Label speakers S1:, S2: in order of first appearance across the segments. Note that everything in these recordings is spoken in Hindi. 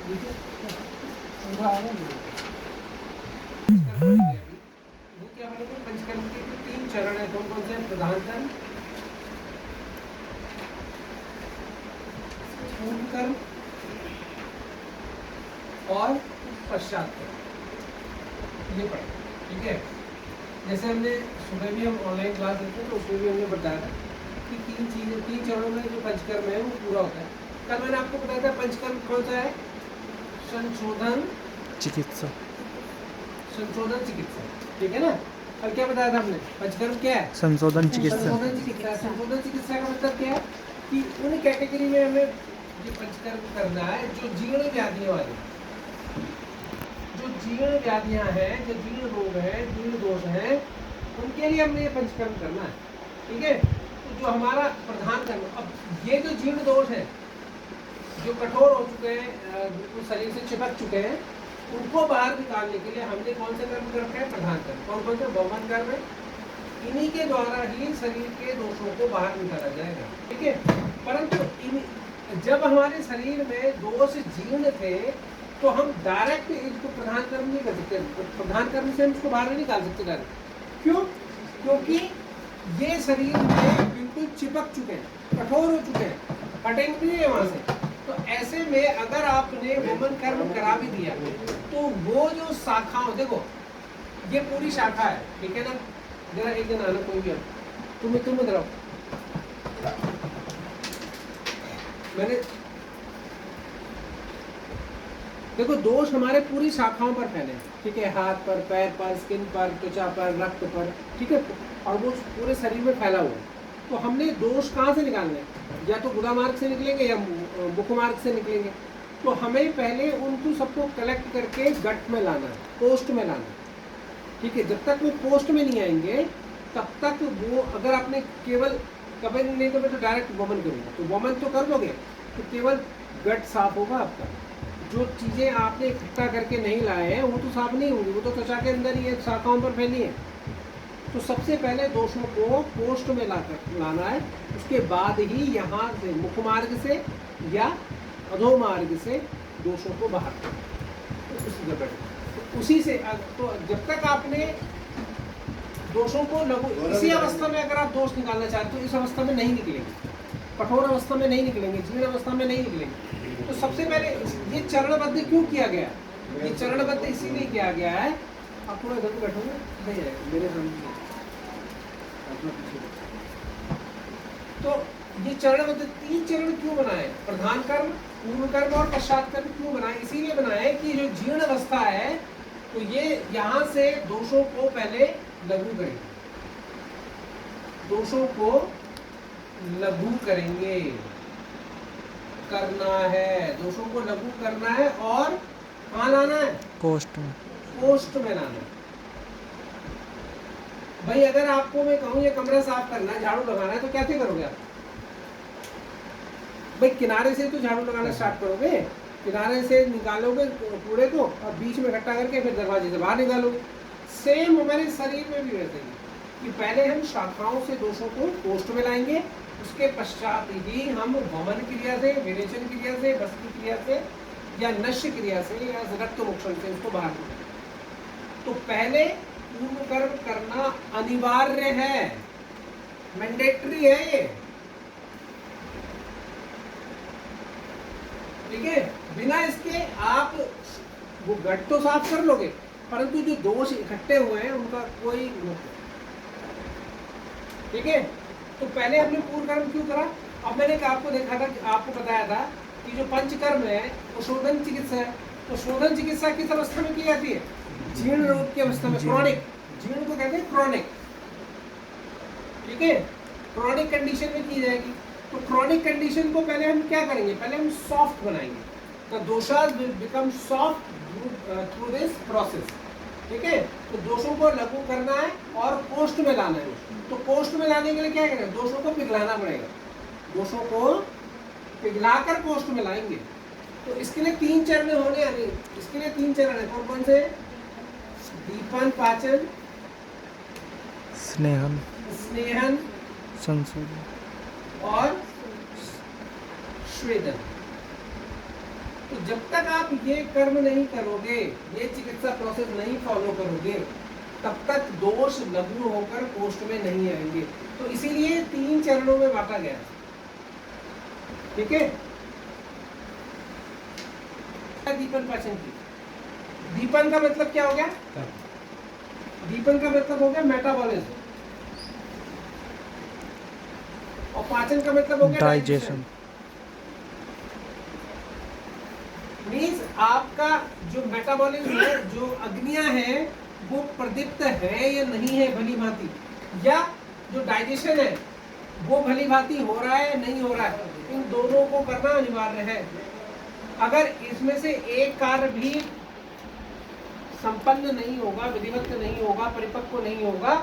S1: ठीक है, पूरा आ रहा है। वो क्या बोलेंगे, पंचकर्म के 3 चरण है। कौन कौन से हैं? प्रधान कर्म, पूर्व कर्म और पश्चात कर्म। ये पढ़े, ठीक है। जैसे हमने सुबह भी हम ऑनलाइन क्लास लेते हैं तो उसमें भी हमने बताया था कि 3 चरणों में जो पंचकर्म है वो पूरा होता है। कल मैंने आपको बताया था पंचकर्म कौन सा है? संशोधन
S2: चिकित्सा।
S1: संशोधन चिकित्सा, ठीक है ना। कल क्या बताया था हमने? पंचकर्म क्या है?
S2: संशोधन चिकित्सा।
S1: संशोधन चिकित्सा। संशोधन चिकित्सा का मतलब क्या है कि उन कैटेगरी में हमें ये पंचकर्म करना है जो जीर्ण व्याधियों वाले, जो जीर्ण व्याधियां हैं, जो जीर्ण रोग हैं, जीर्ण दोष हैं, उनके लिए हमने ये पंचकर्म करना है, ठीक है। तो जो हमारा प्रधान कर्म, अब ये जो जीर्ण दोष है, जो कठोर हो चुके हैं, बिल्कुल शरीर से चिपक चुके हैं, उनको बाहर निकालने के लिए हमने कौन से कर्म कर रखे हैं? प्रधान कर्म। कौन कौन से? बहुमन कर्म है। इन्हीं के द्वारा ही शरीर के दोषों को बाहर निकाला जाएगा, ठीक है। परंतु जब हमारे शरीर में दोष जीर्ण थे तो हम डायरेक्ट इसको प्रधान कर्म नहीं कर सकते। प्रधान कर्म से हम इसको बाहर नहीं निकाल सकते डायरेक्ट। क्यों? क्योंकि ये शरीर में बिल्कुल चिपक चुके हैं, कठोर हो चुके हैं, हटेंगे नहीं है वहां से। तो ऐसे में अगर आपने वमन कर्म करा भी दिया तो वो जो शाखाओं, देखो ये पूरी शाखा है, ठीक है ना। जरा एक दिन आना कोई भी, तुम इधर आओ। मैंने देखो दोष हमारे पूरी शाखाओं पर फैले हैं, ठीक है। हाथ पर, पैर पर, स्किन पर, त्वचा पर, रक्त पर, ठीक है। और वो पूरे शरीर में फैला हुआ है। तो हमने दोष कहाँ से निकालने हैं? या तो गुदा मार्ग से निकलेंगे या मुख मार्ग से निकलेंगे। तो हमें पहले उनको सबको कलेक्ट करके गट में लाना है, पोस्ट में लाना है, ठीक है। जब तक वो पोस्ट में नहीं आएंगे तब तक वो, अगर आपने केवल कभी नहीं तो मैं तो डायरेक्ट वमन करूँगा, तो वमन तो कर दोगे तो केवल गट साफ होगा आपका। जो चीज़ें आपने इकट्ठा करके नहीं लाए हैं वो तो साफ नहीं होंगी, वो तो त्वचा के अंदर ही है, शाखाओं पर फैली है। तो सबसे पहले दोषों को पोस्ट में लाना है, उसके बाद ही यहाँ से मुख मार्ग से या अधो मार्ग से दोषों को बाहर तो उसी से तो जब तक आपने दोषों को इसी अवस्था में अगर आप दोष निकालना चाहते हो, इस अवस्था में नहीं निकलेंगे, कठोर अवस्था में नहीं निकलेंगे, जीर्ण अवस्था में नहीं निकलेंगे। तो सबसे पहले ये चरणबद्ध क्यों किया गया? ये चरणबद्ध इसीलिए किया गया है। आप थोड़ा इधर बैठोगे, नहीं है मेरे सामने। तो ये चरणबद्ध 3 चरण क्यों बनाए? प्रधान कर्म, पूर्व कर्म और पश्चात कर्म क्यों बनाए? इसीलिए बनाए कि जो जीर्ण अवस्था है तो ये यहाँ से दोषों को पहले लघु करेंगे, दोषों को लघु करेंगे, करना है, दोषों को लघु करना है। और कहाँ लाना है?
S2: पोस्ट में।
S1: पोस्ट में लाना है। भाई अगर आपको मैं कहूँ ये कमरा साफ करना है, झाड़ू लगाना है, तो कैसे करोगे आप? भाई किनारे से तो झाड़ू लगाना स्टार्ट करोगे, किनारे से निकालोगे कूड़े को और बीच में इकट्ठा करके फिर दरवाजे से बाहर निकालोगे। सेम हमारे शरीर में भी वैसे ही कि पहले हम शाखाओं से दोषों को पोस्ट में लाएंगे, उसके पश्चात ही हम वमन क्रिया से, विरेचन क्रिया से, बस्ती क्रिया से या नश्य क्रिया से या रक्त मोक्षण से उसको बाहर निकालेंगे। तो पहले पूर्व कर्म करना अनिवार्य है, मैंडेटरी है ये, ठीक है। बिना इसके आप वो गट तो साफ कर लोगे परंतु जो दोष इकट्ठे हुए हैं उनका कोई नहीं, ठीक है। तो पहले हमने पूर्व कर्म क्यों करा? अब मैंने आपको देखा था, आपको बताया था कि जो पंचकर्म है वो शोधन चिकित्सा है। तो शोधन चिकित्सा किस अवस्था में की जाती है? जीर्ण रोग की अवस्था में, क्रॉनिक, जीर्ण को कहते हैं क्रॉनिक, ठीक है। क्रॉनिक कंडीशन में की जाएगी। तो क्रॉनिक कंडीशन को पहले हम क्या करेंगे? पहले हम सॉफ्ट बनाएंगे। The dosas will become soft through this process, ठीक है। तो दोषों को लघु करना है और पोस्ट में लाना है। तो पोस्ट में लाने के लिए क्या करें? दोषों को पिघलाना पड़ेगा, दोषों को पिघलाकर पोस्ट में लाएंगे। तो इसके लिए 3 चरण होने, यानी इसके लिए 3 चरण है। कौन कौन से? दीपन, पाचन,
S2: स्नेहन,
S1: स्नेहन,
S2: संशोधन
S1: और स्वेदन। तो जब तक आप ये कर्म नहीं करोगे, ये चिकित्सा प्रोसेस नहीं फॉलो करोगे, तब तक दोष लघु होकर कोष्ठ में नहीं आएंगे। तो इसीलिए 3 चरणों में बांटा गया। ठीक है। दीपन पाचन की, दीपन का मतलब क्या हो गया? दीपन का मतलब हो गया मेटाबॉलिज्म, और पाचन का मतलब हो गया
S2: डाइजेशन।
S1: मीन्स आपका जो मेटाबॉलिज्म है, जो अग्नियां हैं, वो प्रदीप्त है या नहीं है भली भांति, या जो डाइजेशन है वो भली भांति हो रहा है नहीं हो रहा है। इन दोनों को करना अनिवार्य है। अगर इसमें से एक कार्य भी संपन्न नहीं होगा, विधिवत नहीं होगा, परिपक्व नहीं होगा,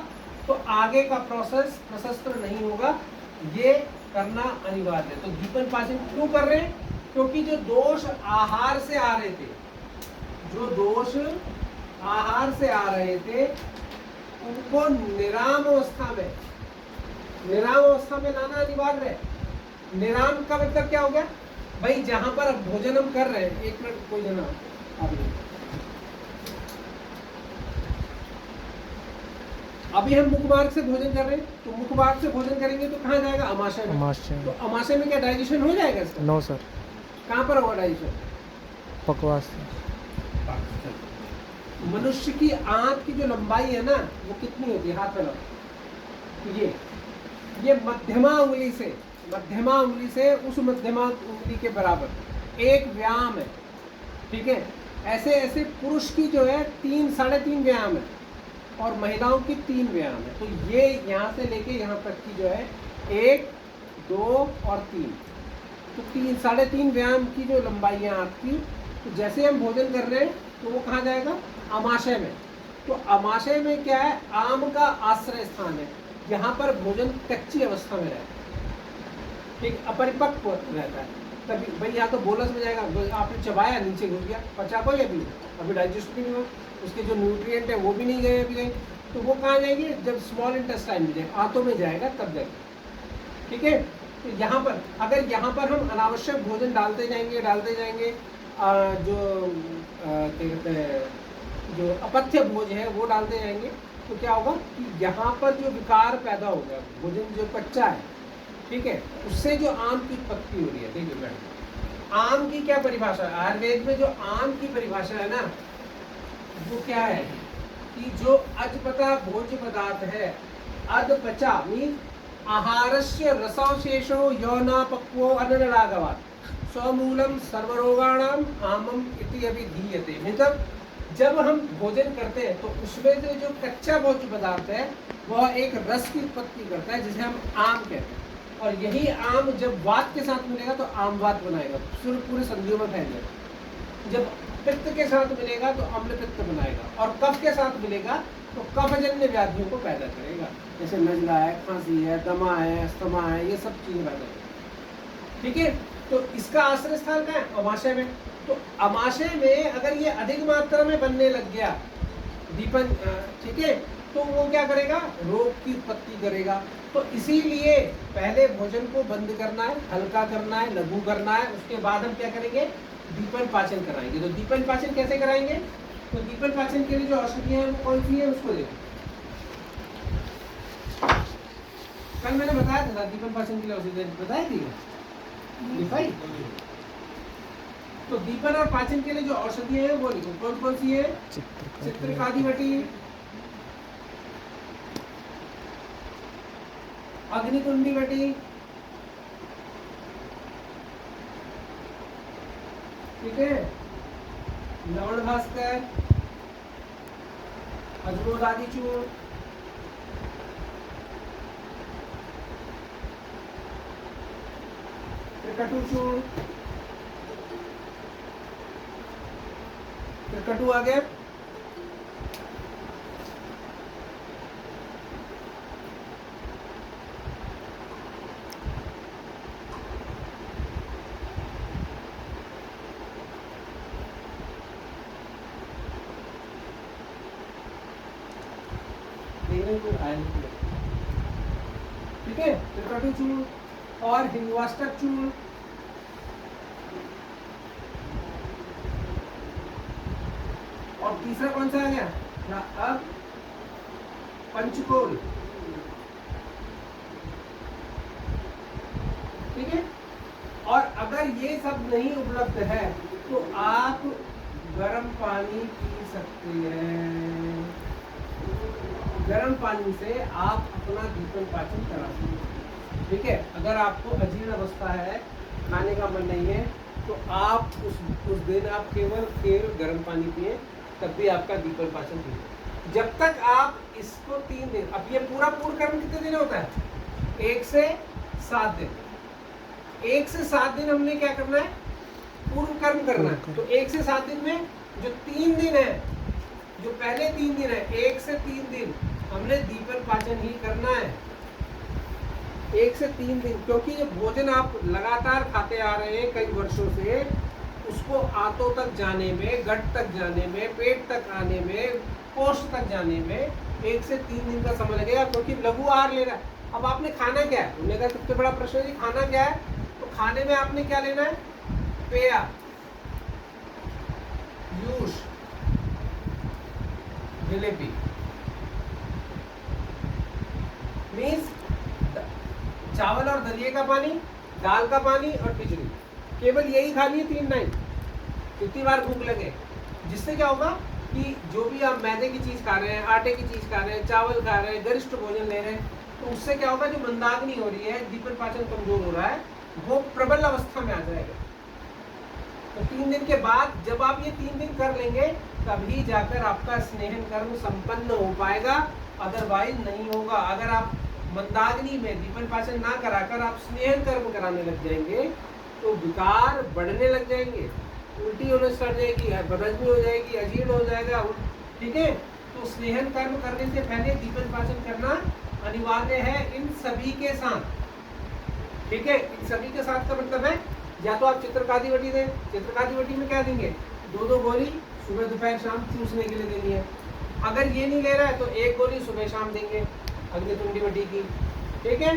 S1: तो आगे का प्रोसेस प्रशस्त नहीं होगा। ये करना अनिवार्य है। तो दीपन पाचन क्यों कर रहे हैं? क्योंकि जो दोष आहार से आ रहे थे, जो दोष आहार से आ रहे थे, उनको निराम अवस्था में लाना अनिवार्य है। निराम का मतलब क्या हो गया भाई? जहां पर भोजन हम कर रहे हैं, एक मिनट कोई जना अभी हम मुख मार्ग से भोजन कर रहे हैं, तो मुख मार्ग से भोजन करेंगे तो कहाँ जाएगा? अमाशय में। तो अमाशय में क्या डाइजेशन हो जाएगा इसका?
S2: No sir.
S1: कहाँ पर होगा डाइजेशन?
S2: बकवास।
S1: मनुष्य की आंत की जो लंबाई है ना, वो कितनी होती है? हाथ में लगाओ। ये मध्यमा उंगली से उस मध्यमा उंगली के बराबर एक व्यायाम है। ठीक है। ऐसे ऐसे पुरुष की जो है 3 साढ़े 3 व्यायाम है, और महिलाओं की 3 व्यायाम है। तो ये यहाँ से लेके यहाँ तक की जो है 1, 2 और 3, तो 3 साढ़े 3 व्यायाम की जो लंबाई है आपकी। तो जैसे हम भोजन कर रहे हैं तो वो कहाँ जाएगा? अमाशय में। तो अमाशय में क्या है? आम का आश्रय स्थान है। यहाँ पर भोजन कच्ची अवस्था में रहता है, ठीक, अपरिपक्व रहता है। तभी भाई यहाँ तो बोलस में जाएगा, आपने चबाया, नीचे घुस गया, पचा कोई अभी डाइजेस्ट भी नहीं हुआ, उसके जो न्यूट्रिएंट है वो भी नहीं गए अभी गए। तो वो कहाँ जाएंगे? जब स्मॉल इंटेस्टाइन में जाएगा, आंतों में जाएगा, तब जाएगा। ठीक है। तो यहाँ पर अगर यहाँ पर हम अनावश्यक भोजन डालते जाएंगे जो क्या कहते हैं, जो अपथ्य भोज है वो डालते जाएंगे, तो क्या होगा कि यहाँ पर जो विकार पैदा होगा, भोजन जो कच्चा है, ठीक है, उससे जो आम की उत्पत्ति हो रही है। देखिए मैडम, आम की क्या परिभाषा है? आयुर्वेद में जो आम की परिभाषा है ना, वो क्या है कि जो अजपता भोज्य पदार्थ है, अदपचा मीन आहारस्य रसावशेषो यौनापक्वो अनरागवात् स्वमूलम सर्वरोगाणाम आमम इति अभिधीयते। मतलब जब हम भोजन करते हैं तो उसमें से जो कच्चा भोज्य पदार्थ है वह एक रस की उत्पत्ति करता है, जिसे हम आम कहते हैं। और यही आम जब वात के साथ मिलेगा तो आम वात बनाएगा, पूरे संधियों में फैल जाएगा। जब पित्त के साथ मिलेगा तो अम्ल पित्त बनाएगा, और कफ के साथ मिलेगा तो कफजन्य व्याधियों को पैदा करेगा, जैसे नजला है, खांसी है, दमा है, अस्थमा है, ये सब चीजें पैदा करेगा। ठीक है। तो इसका आश्रय स्थान कहाँ है? अमाशय में। तो अमाशय में अगर ये अधिक मात्रा में बनने लग गया दीपन, ठीक है, तो वो क्या करेगा? रोग की उत्पत्ति करेगा। तो इसीलिए पहले भोजन को बंद करना है, हल्का करना है, लघु करना है, उसके बाद हम क्या करेंगे? दीपन पाचन कराएंगे। तो दीपन पाचन कैसे कराएंगे? तो दीपन पाचन के लिए जो औषधियां हैं वो कौन सी है, उसको देखो। कल मैंने बताया था दीपन पाचन के लिए औषधि बताई थी, लिखाई। तो दीपन और पाचन के लिए जो औषधियां हैं वो लिखो। कौन कौन सी है? चित्रकादिवटी, अग्निकुंडीवटी, ठीक है, लवण भास्कर, अजमोदादि चूर्ण, त्रिकटु चूर्ण, त्रिकटु आ गया, ठीक है, त्रिकटु चूर्ण और हिंगवाष्टक चूर्ण, तीसरा कौन सा आ गया? अब पंचकोल, ठीक है। और अगर ये सब नहीं उपलब्ध है तो आप गर्म पानी पी सकते हैं। गर्म पानी से आप अपना दीपन पाचन करा सकते हैं, ठीक है। अगर आपको अजीर्ण अवस्था है, खाने का मन नहीं है, तो आप उस दिन आप केवल गर्म पानी पिए, तब भी आपका दीपन पाचन पिए। जब तक आप इसको 3 दिन, अब ये पूरा पूर्ण कर्म कितने दिन होता है? 1 से 7 दिन। 1 से 7 दिन हमने क्या करना है? पूर्व कर्म करना है। तो 1 से 7 दिन में जो 3 दिन है, जो पहले 3 दिन है, 1 से 3 दिन हमने दीपन पाचन ही करना है। 1 से 3 दिन, क्योंकि ये भोजन आप लगातार खाते आ रहे हैं कई वर्षों से, उसको आंतों तक जाने में, गट तक जाने में, पेट तक आने में, कोष्ठ तक जाने में 1 से 3 दिन का समय लगेगा, क्योंकि लघु आहार ले रहा है। अब आपने खाना क्या है? उन्होंने कहा सबसे बड़ा प्रश्न है खाना क्या है? तो खाने में आपने क्या लेना है? पेया, जूस, जलेबी, मीन्स चावल और दलिए का पानी, दाल का पानी और खिचड़ी, केवल यही खा लिए 3 टाइम, कितनी बार भूख लगे। जिससे क्या होगा कि जो भी आप मैदे की चीज खा रहे हैं, आटे की चीज खा रहे हैं, चावल खा रहे हैं, गरिष्ठ भोजन ले रहे हैं, तो उससे क्या होगा, जो मंदाग्नि हो रही है, दीपन पाचन कमजोर हो रहा है, वो प्रबल अवस्था में आ जाएगा। तो 3 दिन के बाद जब आप ये 3 दिन कर लेंगे, तभी जाकर आपका स्नेहन कर्म संपन्न हो पाएगा, अदरवाइज नहीं होगा। अगर आप मंदाग्नि में दीपन पाचन ना कराकर आप स्नेहन कर्म कराने लग जाएंगे, तो विकार बढ़ने लग जाएंगे, उल्टी होने स्टार्ट जाएगी, बदहजमी हो जाएगी, अजीर्ण हो जाएगा, ठीक है। तो स्नेहन कर्म करने से पहले दीपन पाचन करना अनिवार्य है इन सभी के साथ, ठीक है। इन सभी के साथ का मतलब है, या तो आप चित्रकादि वटी दें, चित्रकादि वटी में क्या देंगे? 2-2 गोली सुबह दोपहर शाम चूसने के लिए देनी है। अगर ये नहीं ले रहा है तो 1 गोली सुबह शाम देंगे अग्नितुंडी वटी की, ठीक है।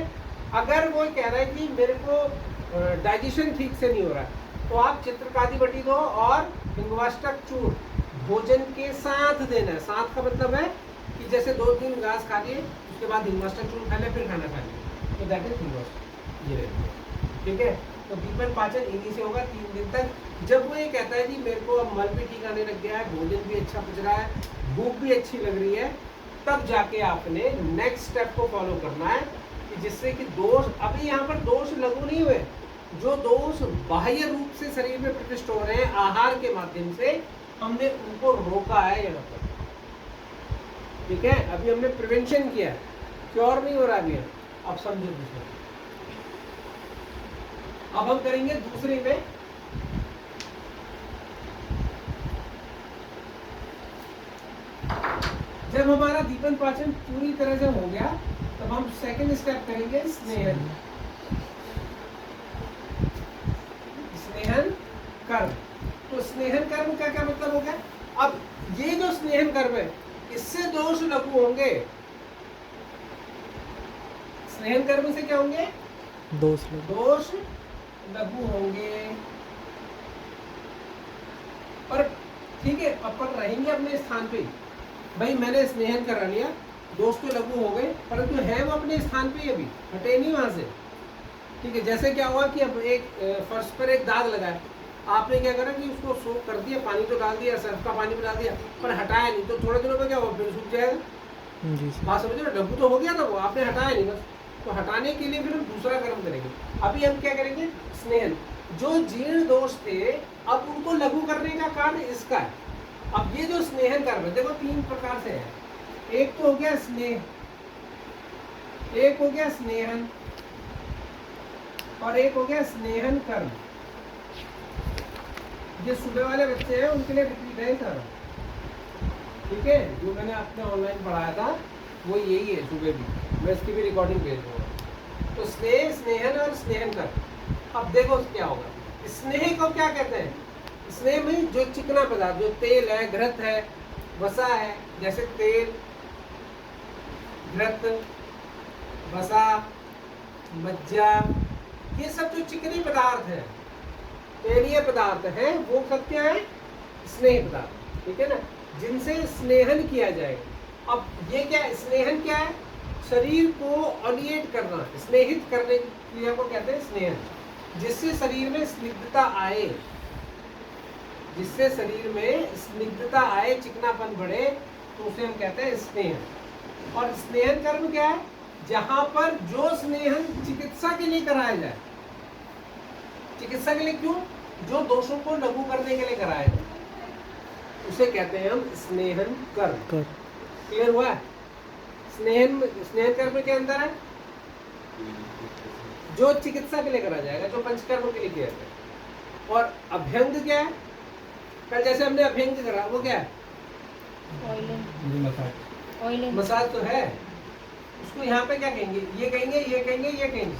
S1: अगर वो कह रहा है कि मेरे को डाइजेशन ठीक से नहीं हो रहा है, तो आप चित्रकादि वटी दो और हिंगवाष्टक चूर्ण भोजन के साथ देना है। साथ का मतलब है कि जैसे 2-3 घास खा लिए, उसके बाद हिंगवाष्टक चूर्ण खा लिया, फिर खाना खा लिया, तो दैट इज हिंगवाष्टक, ये रहती है, ठीक है। तो दीपन पाचन इन्हीं से होगा 3 दिन तक। जब वो ये कहता है कि मेरे को अब मल भी ठीक आने लग गया है, भोजन भी अच्छा पच रहा है, भूख भी अच्छी लग रही है, तब जाके आपने नेक्स्ट स्टेप को फॉलो करना है, कि जिससे कि दोष, अभी यहाँ पर दोष लघु नहीं हुए, जो दोष बाह्य रूप से शरीर में प्रतिष्ठित हो रहे हैं आहार के माध्यम से, हमने उनको रोका है यहाँ पर, ठीक है। अभी हमने प्रिवेंशन किया, क्योर नहीं हो रहा अभी। अब समझो दूसरा, अब हम करेंगे दूसरे में। जब हमारा दीपन पाचन पूरी तरह से हो गया, तब हम सेकंड स्टेप करेंगे स्नेहन, स्नेहन कर्म। तो स्नेहन कर्म का क्या मतलब हो गया? अब ये जो स्नेहन कर्म है, इससे दोष लघु होंगे। स्नेहन कर्म से क्या होंगे? दोष लघु होंगे। और ठीक है, अपन रहेंगे अपने स्थान पे, भाई मैंने स्नेहन करा लिया, दोष तो लघु हो गए, परंतु है वो अपने स्थान पे, अभी हटे नहीं वहां से, ठीक है। जैसे क्या हुआ कि अब एक फर्श पर एक दाग लगा है, आपने क्या करा कि उसको सोख कर दिया, पानी तो डाल दिया, सर्फ का पानी भी डाल दिया, पर हटाया नहीं, तो थोड़े दिनों में क्या हुआ, फिर सूख जाएगा। बात समझ रहे? लघु तो हो गया था वो, आपने हटाया नहीं बस। तो हटाने के लिए फिर हम दूसरा कर्म करेंगे। अभी हम क्या करेंगे? स्नेहन। जो जीर्ण दोष थे, अब उनको लघु करने का कार्य इसका है। अब ये जो स्नेहन कर्म है, देखो 3 प्रकार से है। एक तो हो गया स्नेह, एक हो गया स्नेहन, और एक हो गया स्नेहन कर्म। ये सुबह वाले बच्चे हैं, उनके लिए रिपीट है सर, ठीक है। जो मैंने अपने ऑनलाइन पढ़ाया था वो यही है, सुबह भी मैं इसकी भी रिकॉर्डिंग भेज दूंगा। तो स्नेह, स्नेहन और स्नेहन कर्म। अब देखो क्या होगा। स्नेह को क्या कहते हैं? स्नेह में जो चिकना पदार्थ, जो तेल है, घृत है, वसा है, जैसे तेल, घृत, वसा, मज्जा, ये सब जो चिकने पदार्थ है, तेलीय पदार्थ है, वो सब क्या है? स्नेह पदार्थ, ठीक है ना। जिनसे स्नेहन किया जाएगा। अब ये क्या है, स्नेहन क्या है? शरीर को ऑलिएट करना, स्नेहित करने की क्रिया को कहते हैं स्नेहन। जिससे शरीर में स्निग्धता आए, जिससे शरीर में स्निग्धता आए, चिकनापन बढ़े, तो उसे हम कहते हैं स्नेहन। और स्नेहन कर्म क्या है? जहां पर जो स्नेहन चिकित्सा के लिए कराया जाए। चिकित्सा के लिए क्यों? जो दोषों को लघु करने के लिए कराया जाए, उसे कहते हैं हम स्नेहन कर्म।
S2: कर
S1: क्लियर हुआ? स्नेहन कर्म के अंदर है जो चिकित्सा के लिए करा जाएगा, जो पंचकर्म के लिए किया जाएगा। और अभ्यंग क्या है? कल जैसे हमने अभ्यंग करा, वो क्या है?
S3: ऑयलिंग
S1: मसाज तो है। उसको यहाँ पे क्या कहेंगे? ये कहेंगे, ये कहेंगे, ये कहेंगे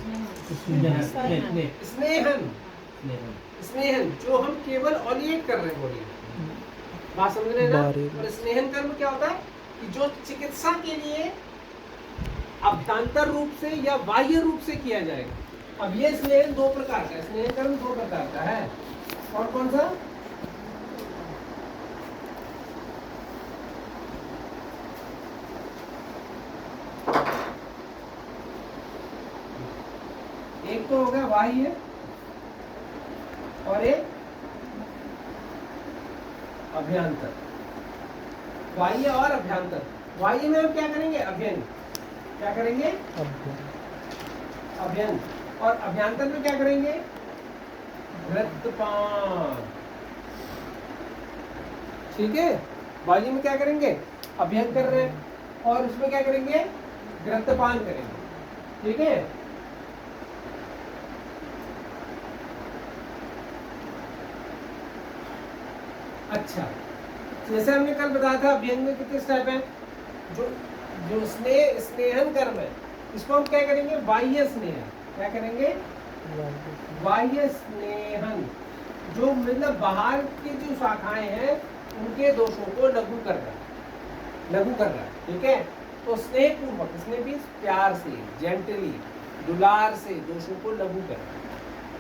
S1: स्नेहन। स्नेहन जो हम केवल ऑलिएट कर रहे हैं बॉडी, बात समझ रहे हैं ना? और स्नेहन कर्म क्या होता है? कि जो चिकित्सा के लिए अभ्यंतर रूप से या बाह्य रूप से किया जाएगा। अब ये स्नेहन दो प्रकार का है, स्नेहन कर्म दो प्रकार का है। कौन कौन सा? एक तो होगा बाह्य और एक अभ्यंतर। बाह्य और अभ्यंतर। बाह्य में हम क्या करेंगे? अभ्यंग। क्या करेंगे? अभ्यंग। और अभ्यंतर में क्या करेंगे? घृतपान। ठीक है? बाह्य में क्या करेंगे? अभ्यंग कर रहे हैं, और उसमें क्या करेंगे? घृतपान करेंगे। ठीक है? अच्छा, जैसे हमने कल बताया था अभ्यंग में कितने स्टेप हैं? जो जो स्नेहन कर्म है, इसको हम क्या करेंगे? बाह्य स्नेहन। क्या करेंगे? बाह्य स्नेहन। जो मतलब बाहर की जो शाखाएं हैं उनके दोषों को लघु कर रहा है, लघु कर रहा है। ठीक है? तो स्नेह पूर्वक, स्नेह भी प्यार से, जेंटली, दुलार से दोषों को लघु कर रहा है,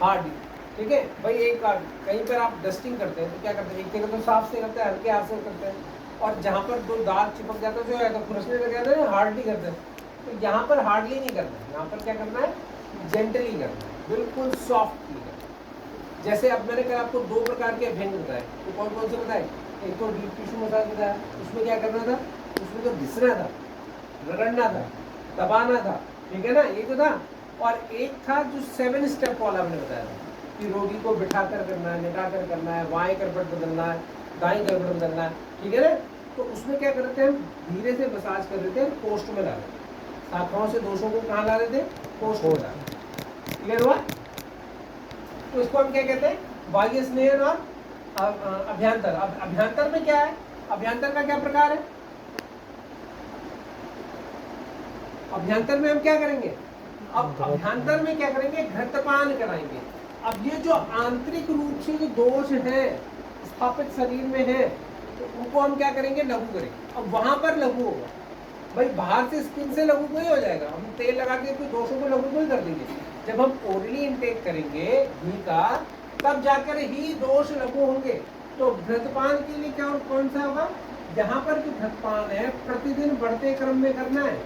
S1: हार्ड। ठीक है भाई? एक बार कहीं पर आप डस्टिंग करते हैं तो क्या करते हैं? एक जगह तो साफ से करते हैं, हल्के हाथ से करते हैं, और जहाँ पर दो दाग चिपक जाता है जो है तो खुरसने लग जाते हैं, हार्डली करते हैं। तो यहाँ पर हार्डली नहीं करना है, यहाँ पर क्या करना है? जेंटली करना है, बिल्कुल सॉफ्टली करना है। जैसे अब मैंने कल आपको दो प्रकार के अभ्यंग बताए, तो कौन कौन से बताए? एक तो डीप टिश्यू मसाज बताया, उसमें क्या करना था? उसमें तो घिसना था, रगड़ना था, दबाना था। ठीक है ना? ये तो था। और एक था जो 7 स्टेप वाला हमने बताया था कि रोगी को बिठा कर करना है, लेटा कर करना है, बाएं करपट बदलना है, दाएं करपट बदलना है। ठीक है ना? तो उसमें क्या कर रहे थे हम? धीरे से मसाज कर रहे थे, कोष्ठ में ला रहे थे, शाखाओं से दोषों को कहाँ ला रहे थे? कोष्ठ में ला रहे थे। क्लियर हुआ? तो इसको हम क्या कहते हैं? बाह्य स्नेहन और अभ्यंतर। अब अभ्यंतर में क्या है? अभ्यंतर का क्या प्रकार है? अभ्यंतर में हम क्या करेंगे? अब अभ्यंतर में क्या करेंगे? घृतपान कराएंगे। अब ये जो आंतरिक रूप से जो दोष है स्थापित शरीर में है, तो उनको हम क्या करेंगे? लघु करेंगे। अब वहां पर लघु होगा भाई, बाहर से स्किन से लघु कोई हो जाएगा, हम तेल लगा के कोई दोषों को लघु कोई कर देंगे। जब हम ओरली इंटेक करेंगे घी का, तब जाकर ही दोष लघु होंगे। तो घृतपान के लिए क्या और कौन सा होगा? जहां पर जो घृतपान है प्रतिदिन बढ़ते क्रम में करना है।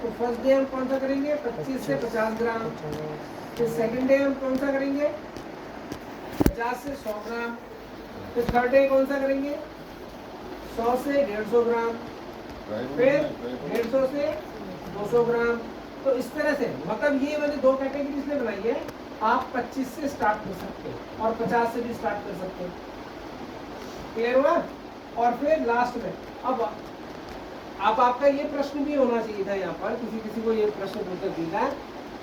S1: तो फर्स्ट डे हम कौन सा करेंगे? 25 से 50 ग्राम। फिर सेकंड डे हम कौन सा करेंगे? 50 से 100 ग्राम। फिर थर्ड डे कौन सा करेंगे? 100 से 150 ग्राम। फिर 150 से 200 ग्राम। तो इस तरह से, मतलब ये मैंने दो कैटेगरी इसलिए बनाई है। आप 25 से स्टार्ट कर सकते हो और 50 से भी स्टार्ट कर सकते हो। क्लियर हुआ? और फिर लास्ट में अब आपका ये प्रश्न भी होना चाहिए था यहाँ पर, किसी को ये प्रश्न पूछकर दिया है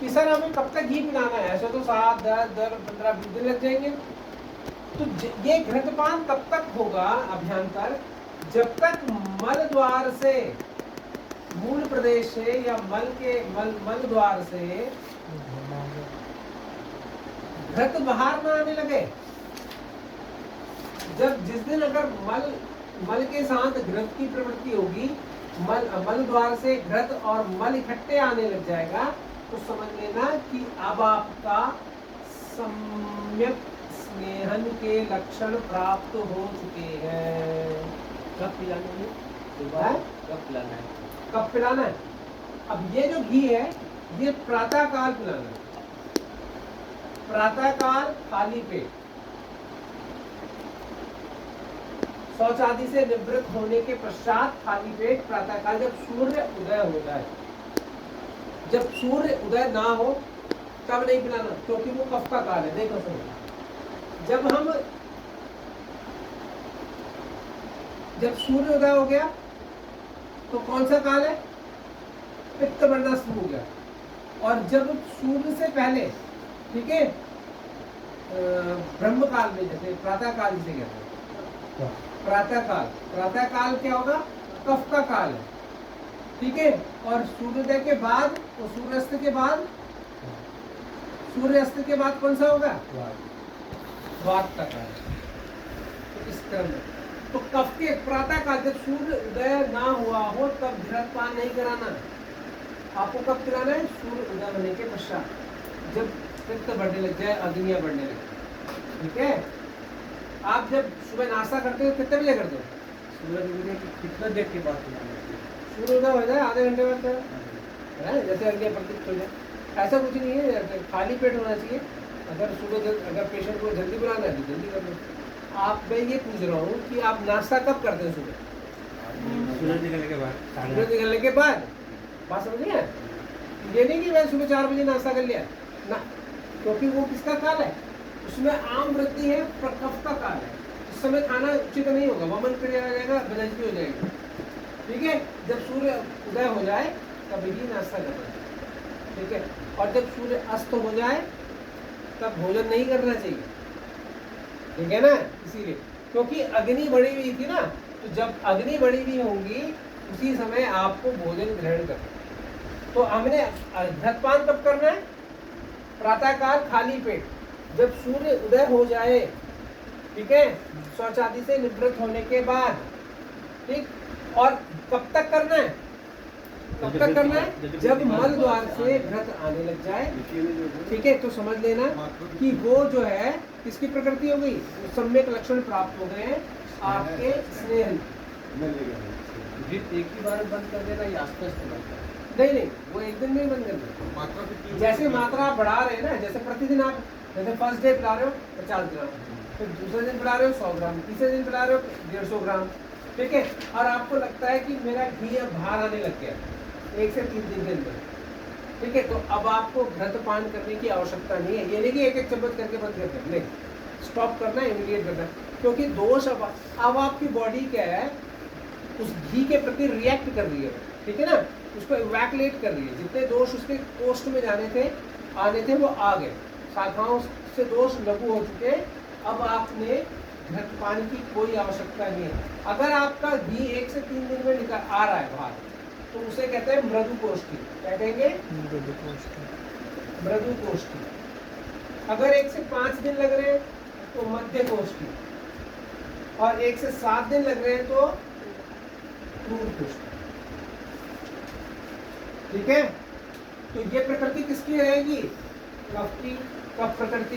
S1: कि सर हमें कब तक घी पिलाना है? ऐसा तो 7, 10, 15, 20 दिन लग जाएंगे। तो ये घृतपान तब तक होगा अभ्यंतर, जब तक मल द्वार से, मूल प्रदेश से या मल द्वार से घृत बाहर ना आने लगे। जिस दिन अगर मल के साथ घृत की प्रवृत्ति होगी, मल द्वार से घृत और मल इकट्ठे आने लग जाएगा, तो समझ लेना कि अब आपका सम्यक स्नेहन के लक्षण प्राप्त हो चुके हैं।
S3: कब पिलाना है?
S1: है?
S3: कब पिलाना है?
S1: कब पिलाना है? अब ये जो घी है ये प्रातः काल पिलाना है। प्रातः काल खाली पेट, शौच आदि से निवृत्त होने के पश्चात खाली पेट प्रातः काल, जब सूर्य उदय हो जाए। जब सूर्य उदय ना हो तब नहीं पिलाना, क्योंकि वो कफ का काल है। देखो सुनो, जब सूर्य उदय हो गया तो कौन सा काल है? पित्त बढ़ना शुरू हो गया। और जब सूर्य से पहले, ठीक है, ब्रह्म काल में, जैसे प्रातः काल जिसे कहते हैं, प्रातः काल, प्रातः काल क्या होगा? कफ का काल है, ठीक है। और सूर्योदय के बाद और सूर्यास्त के बाद, सूर्यास्त के बाद कौन सा होगा? वात का काल। तो इस क्रम में तो कफ के प्रातः काल, जब सूर्य उदय ना हुआ हो तब घृतपान नहीं कराना। आपको कब पिलाना है? सूर्य उदय होने के पश्चात, जब पित्त बढ़ने लग जाए, अग्नियां बढ़ने लगे, ठीक है। आप जब सुबह नाश्ता करते हो कितने बजे करते हो?
S3: सूरज उगने की कितना देर के बाद पिलाना है?
S1: सूर्य उदय हो जाए आधे घंटे बाद है, जैसे अग्नि प्रतीत हो जाए। ऐसा कुछ नहीं है, खाली पेट होना चाहिए। अगर सुबह अगर पेशेंट को जल्दी बुलाना है तो जल्दी कर लो। आप, मैं ये पूछ रहा हूँ कि आप नाश्ता कब करते हो? सुबह
S3: सूरज निकलने के बाद।
S1: सूरज निकलने के बाद। बात समझ है? ये नहीं कि मैं सुबह 4 बजे नाश्ता कर लिया ना, क्योंकि वो किसका काल है? उसमें आम वृद्धि है, प्रकफ का काल है। उस समय खाना उचित नहीं होगा, वमन क्रिया हो जाएगा, बदहजमी हो जाएगी, ठीक है। जब सूर्य उदय हो जाए तब ही नाश्ता करना चाहिए, ठीक है। और जब सूर्य अस्त हो जाए तब भोजन नहीं करना चाहिए, ठीक है ना। इसीलिए, क्योंकि अग्नि बढ़ी हुई थी ना, तो जब अग्नि बढ़ी हुई होंगी उसी समय आपको भोजन ग्रहण करना। तो हमने घृतपान कब करना है? प्रातः काल खाली पेट, जब सूर्य उदय हो जाए, ठीक है, शौच आदि से निवृत्त होने के बाद, ठीक। और कब तक करना है? कब तक करना है? जब मल द्वार से घृत आने लग जाए, ठीक है। तो समझ लेना कि वो जो है किसकी प्रकृति हो गई? सम्यक लक्षण प्राप्त हो गए आपके स्नेह।
S3: ड्रिप एक ही बार बंद कर देना या आस्ते आस्ते बंद करना?
S1: नहीं, वो एक दिन में ही बंद कर देना। जैसे मात्रा आप बढ़ा रहे हैं ना, जैसे प्रतिदिन आप, जैसे फर्स्ट डे पिला रहे हो 50 ग्राम, फिर दूसरे दिन पिला रहे हो 100 ग्राम, तीसरे दिन पिला रहे हो 150 ग्राम, ठीक है। और आपको लगता है कि मेरा घी अब बाहर आने लग गया 1 से 3 दिन के अंदर, ठीक है। तो अब आपको घृतपान करने की आवश्यकता नहीं है। ये नहीं कि एक चम्मच करके बंद कर दें, नहीं, स्टॉप करना है, इमीडिएट करना है। क्योंकि दोष अब आपकी बॉडी क्या है, उस घी के प्रति रिएक्ट कर रही है, ठीक है ना, उसको इवैक्यूलेट कर रही है। जितने दोष उसके कोष्ठ में आने थे वो आ गए, शाखाओं से दोष लघु हो चुके। अब आपने घृतपान की कोई आवश्यकता नहीं है। अगर आपका घी 1 से 3 दिन में निकल आ रहा है बाहर, तो उसे कहते हैं मृदु कोष्ठी। क्या कहेंगे? मृदु कोष्ठी। अगर 1 से 5 दिन लग रहे हैं तो मध्य कोष्ठी, और 1 से 7 दिन लग रहे हैं तो क्रूर कोष्ठी, ठीक है। तो ये प्रकृति किसकी रहेगी? कफ की, कफ प्रकृति,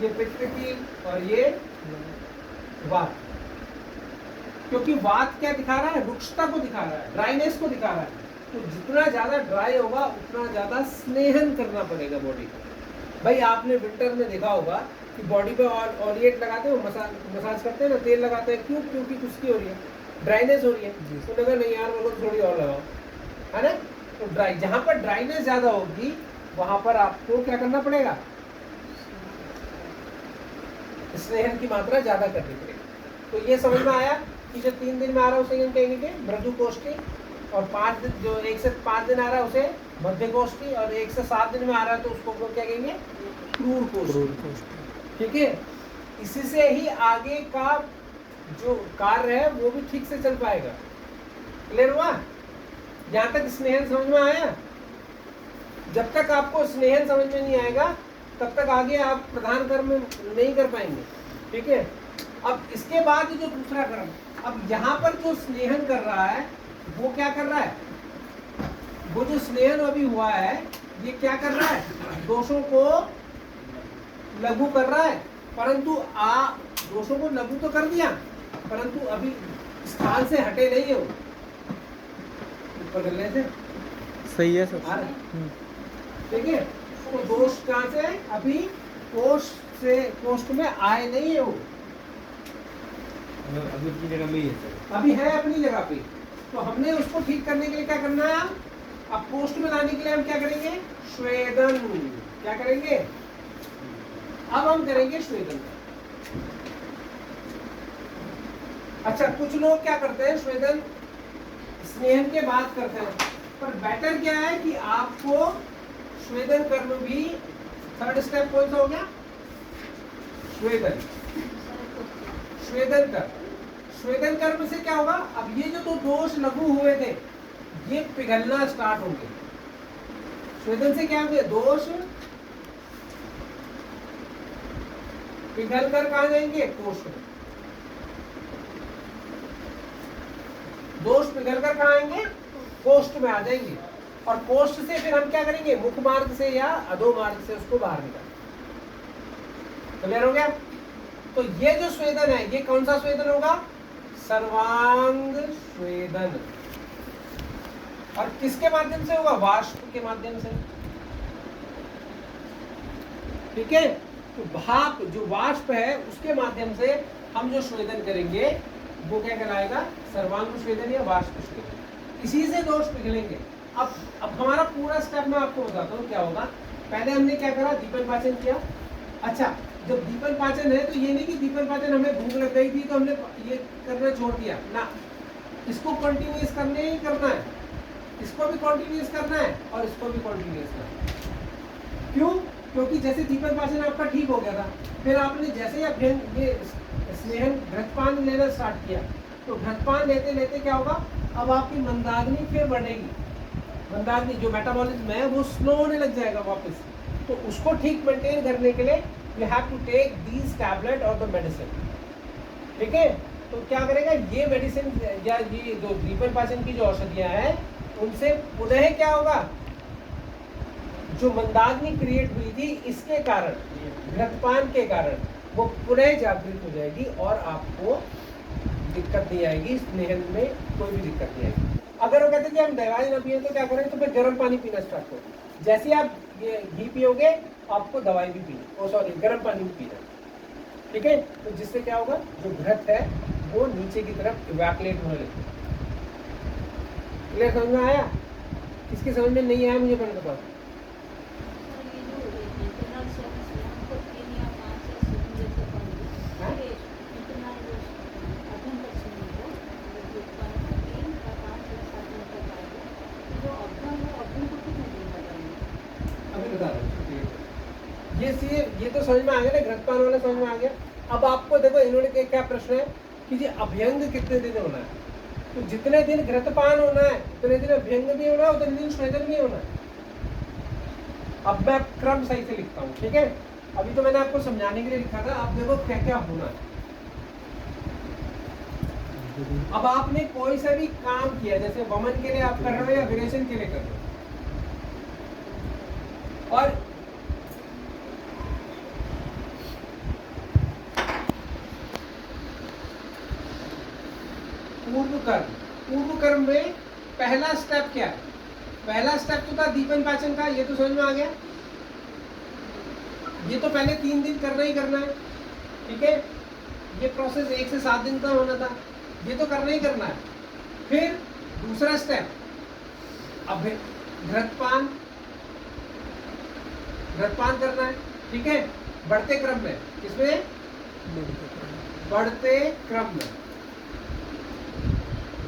S1: ये पित्त की, और ये वात। क्योंकि वात क्या दिखा रहा है? रुक्षता को दिखा रहा है, ड्राइनेस को दिखा रहा है। तो जितना ज्यादा ड्राई होगा उतना ज्यादा स्नेहन करना पड़ेगा बॉडी को। भाई आपने विंटर में देखा होगा कि बॉडी पे ऑलिएट लगाते हो, मसाज करते हैं ना, तेल लगाते हैं, क्यों? क्योंकि खुश्की हो रही है, ड्राइनेस हो रही है। तो लगा नहीं यार वो थोड़ी और लगाओ, है ना। तो ड्राई, जहां पर ड्राइनेस ज्यादा होगी वहां पर आपको क्या करना पड़ेगा? स्नेहन की मात्रा ज्यादा करनी पड़ेगी। तो ये समझ में आया कि जो 3 दिन में आ रहा है उसे हम कहेंगे कि मृदु कोष्ठी, और 5 दिन, जो 1 से 5 दिन आ रहा है उसे मध्य कोष्ठी, और 1 से 7 दिन में आ रहा है तो उसको क्या कहेंगे? क्रूर कोष्ठी, ठीक है। इसी से ही आगे का जो कार्य है वो भी ठीक से चल पाएगा। क्लियर हुआ? यहाँ तक स्नेहन समझ में आया? जब तक आपको स्नेहन समझ में नहीं आएगा तब तक आगे आप प्रधान कर्म नहीं कर पाएंगे, ठीक है। अब इसके बाद जो दूसरा कर्म, अब यहाँ पर जो स्नेहन कर रहा है वो क्या कर रहा है? वो जो स्नेहन अभी हुआ है ये क्या कर रहा है? दोषों को लघु कर रहा है। परंतु दोषों को लघु तो कर दिया, परंतु अभी स्थान से हटे नहीं हो ऊपर करने से
S2: सही है सर।
S1: आ रहा है। ठीक है, तो दोष कहाँ से है? अभी कोष्ठ में आए नहीं है वो,
S3: अभी की जगह में ही है सर।
S1: अभी है अपनी जगह पे। तो हमने उसको ठीक करने के लिए क्या करना है? अब पोस्ट में लाने के लिए हम क्या करेंगे? स्वेदन। क्या करेंगे? अब हम करेंगे स्वेदन। अच्छा, कुछ लोग क्या करते हैं, स्वेदन स्नेहन के बाद करते हैं, पर बेटर क्या है कि आपको स्वेदन कर्म भी, थर्ड स्टेप कौन सा हो गया? स्वेदन। स्वेदन कर्म, स्वेदन कर्म से क्या होगा? अब ये जो दो दोष लघु हुए थे ये पिघलना स्टार्ट होंगे। स्वेदन से क्या होंगे? दोष पिघल कर कहा जाएंगे? कोष्ठ में। दोष पिघल कर कहा आएंगे? कोष्ठ में आ जाएंगे। और कोष्ठ से फिर हम क्या करेंगे? मुख मार्ग से या अधो मार्ग से उसको बाहर निकाल। क्लियर हो गया? तो ये जो स्वेदन है ये कौन सा स्वेदन होगा? सर्वांग स्वेदन। और किसके माध्यम से होगा? वाष्प के माध्यम से। ठीक है, तो भाप जो वाष्प है उसके माध्यम से हम जो स्वेदन करेंगे वो क्या कहलाएगा? सर्वांग स्वेदन या वाष्प स्वेदन। इसी से दोष पिघलेंगे। अब हमारा पूरा स्टेप मैं आपको बताता हूँ क्या होगा। पहले हमने क्या करा? दीपन पाचन किया। अच्छा, जब दीपन पाचन है तो ये नहीं कि दीपन पाचन हमें भूख लग गई थी तो हमने ये करना छोड़ दिया ना, इसको कंटिन्यूअस करने ही करना है। इसको भी कंटिन्यूअस करना है और इसको भी कंटिन्यूअस करना है। क्यों? क्योंकि जैसे दीपन पाचन आपका ठीक हो गया था, फिर आपने जैसे ही आप ये स्नेहन घृतपान लेना स्टार्ट किया, तो घृतपान लेते लेते क्या होगा? अब आपकी मंदाग्नि फिर बढ़ेगी। मंदाग्नि जो मेटाबॉलिज्म है वो स्लो होने लग जाएगा वापस। तो उसको ठीक मेंटेन करने के लिए you have to take these tablet और द मेडिसिन। ठीक है, तो क्या करेगा? ये मेडिसिन या ये जो दीपन पाचन की जो औषधियां हैं उनसे पुनः क्या होगा? जो मंदाग्नि क्रिएट हुई थी इसके कारण, घृतपान के कारण, वो पुनः जागृत हो जाएगी और आपको दिक्कत नहीं आएगी। स्नेहन में कोई भी दिक्कत नहीं आएगी। अगर वो कहते हैं कि हम दवाई ना पिए तो क्या करें? तो फिर गर्म पानी पीना स्टार्ट करो। जैसे आप ये घी पियोगे आपको दवाई भी पीनी, गर्म पानी भी पीना। ठीक है, तो जिससे क्या होगा? जो घृत है वो नीचे की तरफ इवैक्यूएट होने लगेगा। क्लियर समझ में आया? किसकी समझ में नहीं आया मुझे पहले बताओ। ये तो समझ में आ गया ना, घृतपान वाला समझ में आ गया। अब आपको देखो इन्होंने क्या प्रश्न है कि जी अभ्यंग कितने दिन होना है? तो जितने दिन घृतपान होना है उतने दिन अभ्यंग भी होना है, उतने दिन स्वेदन भी होना है। अब मैं क्रम सही से लिखता हूँ। ठीक है, अभी तो मैंने आपको समझाने के लिए लिखा था। अब देखो क्या क्या होना है। अब आपने कोई सा भी काम किया, जैसे वमन के लिए आप कर रहे हो या विरेचन के लिए कर रहे हो, और पूर्व कर्म में पहला स्टेप क्या है? पहला स्टेप तो था दीपन पाचन का, ये तो समझ में आ गया। ये तो पहले 3 दिन करना ही करना है। ठीक है, ये प्रोसेस 1 से 7 दिन का होना था, ये तो करना ही करना है। फिर दूसरा स्टेप, अब घृतपान करना है। ठीक है, बढ़ते क्रम में। किसमें? बढ़ते क्रम में।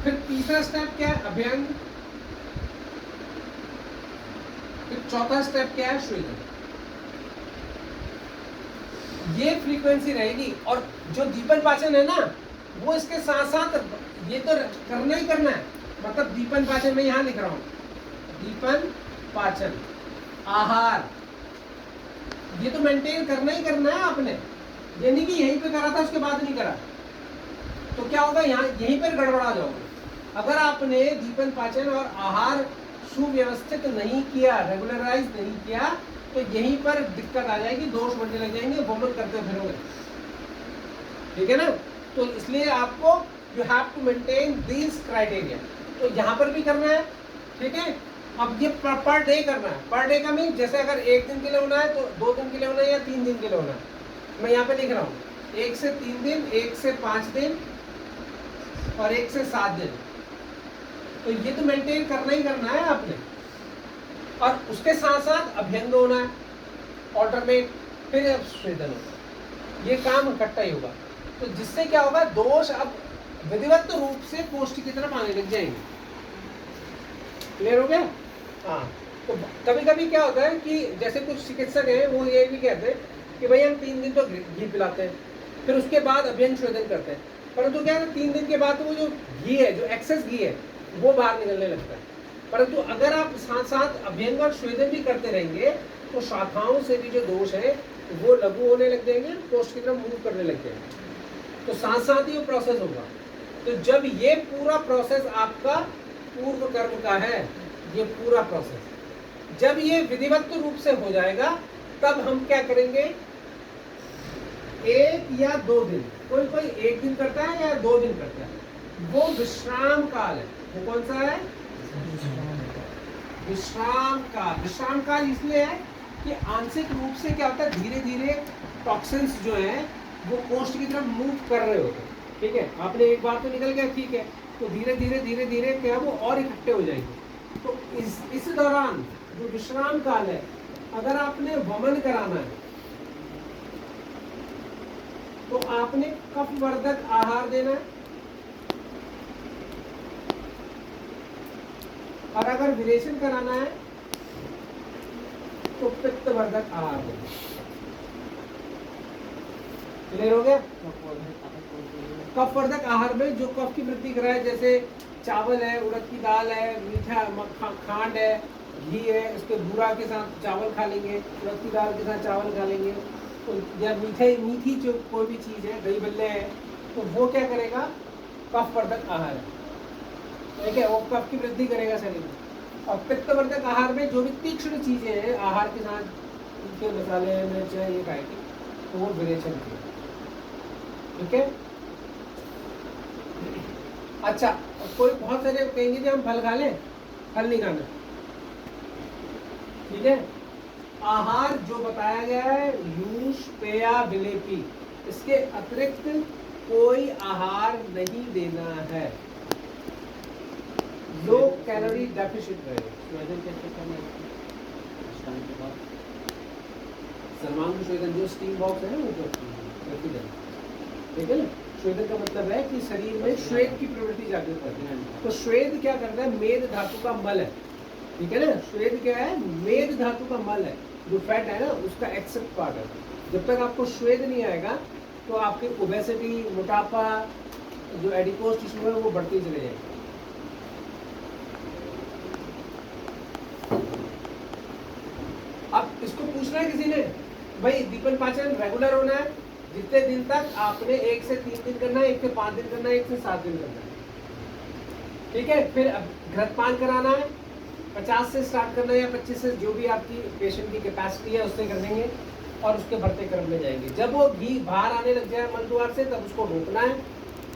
S1: फिर तीसरा स्टेप क्या है? अभ्यंग। फिर चौथा स्टेप क्या है? स्वेदन। ये फ्रीक्वेंसी रहेगी। और जो दीपन पाचन है ना वो इसके साथ साथ ये तो करना ही करना है। मतलब दीपन पाचन में यहां लिख रहा हूं, दीपन पाचन, आहार, ये तो मेंटेन करना ही करना है आपने। ये नहीं कि यहीं पे करा था उसके बाद नहीं करा, तो क्या होगा? यहाँ यहीं पर गड़बड़ा जाओगे। अगर आपने दीपन पाचन और आहार सुव्यवस्थित नहीं किया, रेगुलराइज नहीं किया, तो यहीं पर दिक्कत आ जाएगी, दोष बढ़ने लग जाएंगे, वमन करते फिरोगे। ठीक है ना? तो इसलिए आपको you have to maintain this criteria. तो यहाँ पर भी करना है, ठीक है। अब ये पर डे करना है। पर डे का मीन जैसे अगर 1 दिन के लिए होना है तो 2 दिन के लिए होना है या 3 दिन के लिए होना है। मैं यहाँ पे लिख रहा हूँ 1 से 3 दिन, 1 से 5 दिन और 1 से 7 दिन। तो ये तो मेंटेन करना ही करना है आपने। और उसके साथ साथ अभ्यंग होना है, ऑल्टरनेट, फिर अब स्वेदन होगा। ये काम इकट्ठा ही होगा। तो जिससे क्या होगा, दोष अब विधिवत रूप से कोष्ठ की तरफ आने लग जाएंगे। क्लियर हो गया? हाँ। तो कभी कभी क्या होता है कि जैसे कुछ चिकित्सक हैं वो ये भी कहते हैं कि भाई हम 3 दिन तो घी पिलाते हैं, फिर उसके बाद अभ्यंग शोधन करते हैं। परंतु क्या है, 3 दिन के बाद वो जो घी है, जो एक्सेस घी है, वो बाहर निकलने लगता है। परंतु अगर आप साथ साथ अभ्यंग और शोधन भी करते रहेंगे तो शाखाओं से भी जो दोष है वो लघु होने लग जाएंगे, कोष्ठ की तरफ मूव करने लग जाएंगे। तो साथ साथ ही वो प्रोसेस होगा। तो जब ये पूरा प्रोसेस आपका पूर्व कर्म का है, ये पूरा प्रोसेस जब ये विधिवत रूप से हो जाएगा, तब हम क्या करेंगे, 1 या 2 दिन, कोई कोई 1 दिन करता है या 2 दिन करता है, वो विश्राम काल है। वो कौन सा है? विश्राम काल। विश्राम काल इसलिए है कि आंशिक रूप से क्या होता है, धीरे धीरे टॉक्सिन्स जो है वो कोष्ठ की तरफ मूव कर रहे होते हैं। ठीक है, आपने एक बार तो निकल गया, ठीक है, तो धीरे धीरे क्या वो और इकट्ठे हो जाएंगे। तो इस दौरान जो विश्राम काल है, अगर आपने वमन कराना है तो आपने कफवर्धक आहार देना है, और अगर विरेचन कराना है तो पित्तवर्धक आहार देना है। क्लियर हो गया? कफवर्धक आहार में जो कफ की वृद्धि कराए, जैसे चावल है, उड़द की दाल है, मीठा खांड है, घी है, उसके बूरा के साथ चावल खा लेंगे, उड़द की दाल के साथ चावल खा लेंगे, तो या मीठी जो कोई भी चीज़ है, दही बल्ले है, तो वो क्या करेगा, कफवर्धक आहार है, ठीक है, वो कफ की वृद्धि करेगा शरीर में। और पित्तवर्धक आहार में जो भी तीक्ष्ण चीज़ें हैं आहार के साथ, उनके मसाले मिर्च है, ये खाएगी, तो वो विरेचन करेगा। ठीक है। अच्छा, कोई बहुत सारे कहेंगे कि हम फल खा लें, फल नहीं खाना, ठीक है। आहार जो बताया गया है, यूष, पेया, विलेपी, इसके अतिरिक्त कोई आहार नहीं देना है। लो कैलोरी डेफिशिएंट रहेगा। सर्वांग शोधन जो स्टीम बॉक्स है ना, वो ठीक है ना। श्वेद का मतलब है कि शरीर में श्वेत की प्रवृत्ति जागृत करती है। तो श्वेत क्या करता है, मेद धातु का मल है, ठीक है ना। श्वेत क्या है, मेद धातु का मल है, जो फैट है ना उसका एक्सेप्ट पार्ट है। जब तक आपको श्वेत नहीं आएगा तो आपकी ओबेसिटी, मोटापा, जो एडिपोज टिश्यू है वो बढ़ती चले जाएगी। अब इसको पूछना है किसी ने, भाई दीपन पाचन रेगुलर होना है, जितने दिन तक आपने 1 से 3 दिन करना है, 1 से 5 दिन करना है, 1 से 7 दिन करना है, ठीक है। फिर अब घृतपान कराना है, 50 से स्टार्ट करना है या 25 से, जो भी आपकी पेशेंट की कैपेसिटी है उससे कर देंगे, और उसके बढ़ते क्रम में जाएंगे। जब वो घी बाहर आने लग जाए मल द्वार से, तब उसको रोकना है,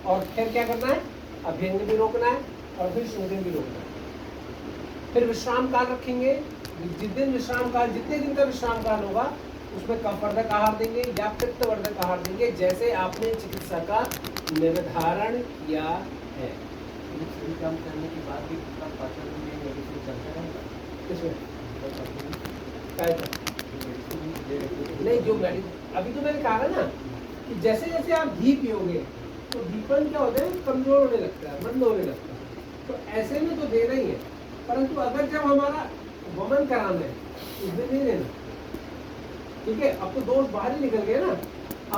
S1: और फिर क्या करना है, अभ्यंग भी रोकना है, और फिर शोधन भी रोकना है। फिर विश्राम काल रखेंगे, जिस दिन विश्राम काल, जितने दिन का विश्राम काल होगा उसमें कफवर्धक आहार देंगे या पित्तवर्धक आहार देंगे, जैसे आपने चिकित्सा का निर्धारण किया है।
S3: काम करने के बाद भी पाचन में मेडिसिन चलता रहेगा।
S1: किसमें? नहीं, जो अभी तो मैंने कहा ना कि जैसे जैसे आप घी पियोगे तो घीपन क्या होता है, कमजोर होने लगता है, मंद होने लगता है। तो ऐसे में तो देना ही है, परंतु अगर जब हमारा वमन कराना है उस दिन नहीं देना, ठीक है। अब तो दोष बाहर ही निकल गए ना।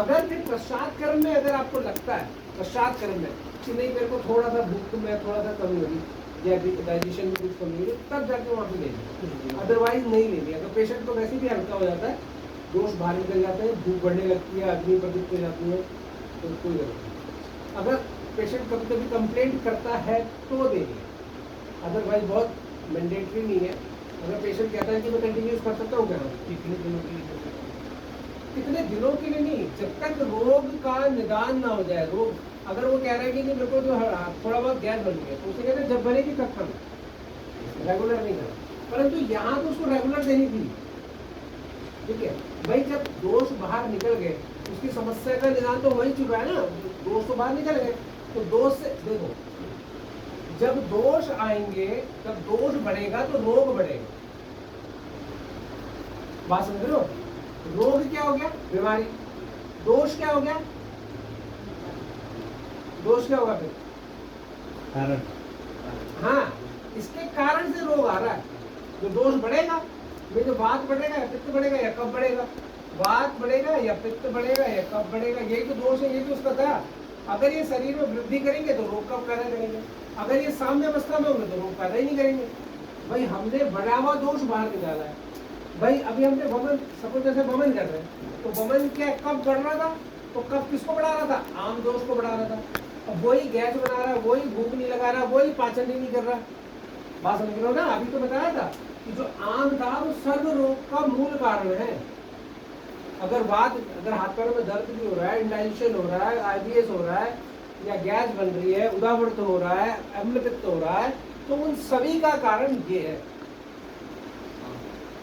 S1: अगर फिर पश्चात कर्म में अगर आपको लगता है, पश्चात कर्म में कि नहीं मेरे को थोड़ा सा भूख में थोड़ा सा कमी होगी या डाइजेशन में कुछ कमी होगी, तब जाके वहाँ पे लेंगे, अदरवाइज नहीं लेंगे। अगर पेशेंट को वैसे भी हल्का हो जाता है, दोष बाहर निकल जाते हैं, भूख बढ़ने लगती है, अग्नि प्रदीप्त हो जाती है, तो कोई जरूरत नहीं। अगर पेशेंट कभी कभी कंप्लेंट करता है तो देंगे, अदरवाइज बहुत मैंडेटरी नहीं है। अगर पेशेंट कहता है कि मैं कंटिन्यूस कर सकता हूँ, क्या कितने दिनों के लिए, कितने दिनों के लिए नहीं, जब तक रोग का निदान ना हो जाए, रोग अगर वो कह रहा है कि नहीं मेरे को जो थोड़ा बहुत गैस बन गया तो उसे कहते हैं जब बनेगी तब खाना, रेगुलर नहीं करना। परंतु यहाँ तो उसको रेगुलर देनी थी, ठीक है भाई। जब दोष बाहर निकल गए उसकी समस्या का निदान तो हो ही चुका है ना, दोष तो बाहर निकल गए। तो दोष से देखो, जब दोष आएंगे तब दोष बढ़ेगा तो रोग बढ़ेगा। बात समझ रहे हो? रोग क्या हो गया? बीमारी। दोष क्या हो गया? दोष क्या होगा फिर?
S3: कारण।
S1: हाँ, इसके कारण से रोग आ रहा है। जो दोष बढ़ेगा, ये जो वात बढ़ेगा या पित्त बढ़ेगा या कब बढ़ेगा, वात बढ़ेगा या पित्त बढ़ेगा या कब बढ़ेगा, यही तो दोष है, यही तो उसका था। अगर ये शरीर में वृद्धि करेंगे तो रोग कब पैदा करेंगे, अगर ये साम्य अवस्था में होंगे तो रोग पैदा ही नहीं करेंगे। भाई हमने बढ़ा हुआ दोष बाहर निकाला है। भाई अभी हमने वमन, सपोज जैसे वमन कर रहे हैं तो वमन क्या कब बढ़ रहा था, तो कब किसको बढ़ा रहा था? आम दोष को बढ़ा रहा था। अब वही गैस बना रहा है, वही भूख नहीं लगा रहा, वही पाचन नहीं कर रहा। बात समझ रहे हो ना? अभी तो बताया था कि जो आम था वो सर्व रोग का मूल कारण है। अगर हाथ पैरों में दर्द भी हो रहा है, इंडाइजेशन हो रहा है, IBS हो रहा है, या गैस बन रही है, उदावृत हो रहा है, अम्लपित्त हो रहा है, तो उन सभी का कारण ये है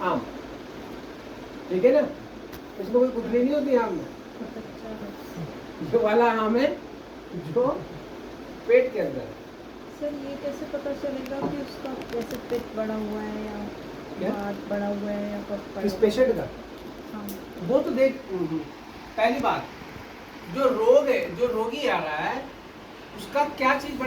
S1: आम। ठीक है ना? इसमें कोई गुठली नहीं होती आम में। ये वाला आम है जो पेट के अंदर है।
S4: सर ये कैसे पता चलेगा कि उसका जैसे पेट बड़ा हुआ है या हाथ बड़ा हुआ है या कब बड़ा
S1: इस
S4: हुआ है?
S1: पेशेंट का
S4: हाँ।
S1: वो तो देख, पहली बात जो रोग है, जो रोगी आ रहा है उसका क्या चीज